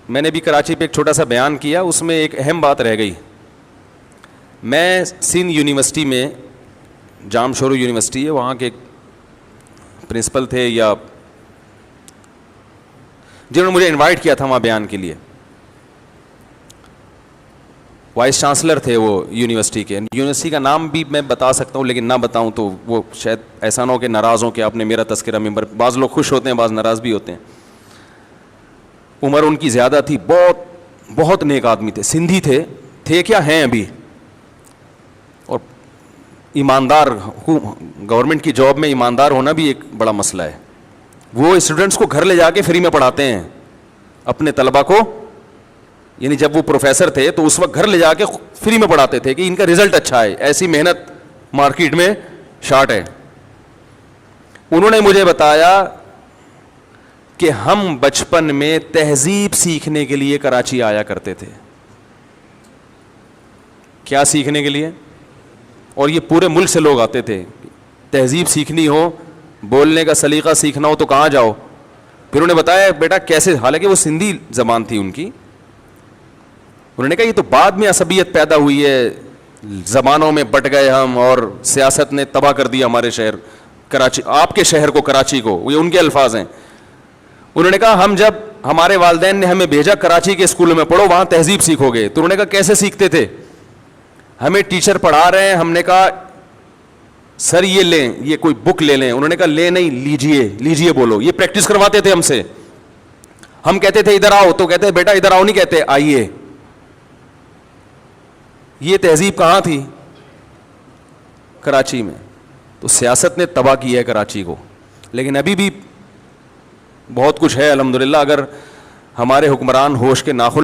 میں نے بھی کراچی پہ ایک چھوٹا سا بیان کیا, اس میں ایک اہم بات رہ گئی. میں سندھ یونیورسٹی میں, جام شورو یونیورسٹی ہے, وہاں کے پرنسپل تھے یا جنہوں نے مجھے انوائٹ کیا تھا وہاں بیان کے لیے, وائس چانسلر تھے وہ یونیورسٹی کے. یونیورسٹی کا نام بھی میں بتا سکتا ہوں لیکن نہ بتاؤں تو وہ شاید ایسا نہ ہو کہ ناراض ہوں کہ آپ نے میرا تذکرہ ممبر. بعض لوگ خوش ہوتے ہیں, بعض ناراض بھی ہوتے ہیں. عمر ان کی زیادہ تھی, بہت بہت نیک آدمی تھے, سندھی تھے کیا ہیں ابھی, اور ایماندار. گورنمنٹ کی جاب میں ایماندار ہونا بھی ایک بڑا مسئلہ ہے. وہ اسٹوڈنٹس کو گھر لے جا کے فری میں پڑھاتے ہیں اپنے طلبہ کو, یعنی جب وہ پروفیسر تھے تو اس وقت گھر لے جا کے فری میں پڑھاتے تھے کہ ان کا رزلٹ اچھا ہے, ایسی محنت مارکیٹ میں شارٹ ہے. انہوں نے مجھے بتایا کہ ہم بچپن میں تہذیب سیکھنے کے لیے کراچی آیا کرتے تھے. کیا سیکھنے کے لیے؟ اور یہ پورے ملک سے لوگ آتے تھے. تہذیب سیکھنی ہو, بولنے کا سلیقہ سیکھنا ہو تو کہاں جاؤ. پھر انہوں نے بتایا بیٹا کیسے, حالانکہ وہ سندھی زبان تھی ان کی. انہوں نے کہا یہ تو بعد میں عصبیت پیدا ہوئی ہے, زبانوں میں بٹ گئے ہم اور سیاست نے تباہ کر دیا ہمارے شہر کراچی, آپ کے شہر کو, کراچی کو. یہ ان کے الفاظ ہیں. انہوں نے کہا ہم جب ہمارے والدین نے ہمیں بھیجا کراچی کے اسکولوں میں پڑھو, وہاں تہذیب سیکھو گے. تو انہوں نے کہا کیسے سیکھتے تھے؟ ہمیں ٹیچر پڑھا رہے ہیں, ہم نے کہا سر یہ لیں, یہ کوئی بک لے لیں. انہوں نے کہا لے نہیں, لیجیے بولو. یہ پریکٹس کرواتے تھے ہم سے. ہم کہتے تھے ادھر آؤ, تو کہتے بیٹا ادھر آؤ نہیں کہتے, آئیے. یہ تہذیب کہاں تھی؟ کراچی میں. تو سیاست نے تباہ کی ہے کراچی کو, لیکن ابھی بھی بہت کچھ ہے الحمدللہ. اگر ہمارے حکمران ہوش کے ناخن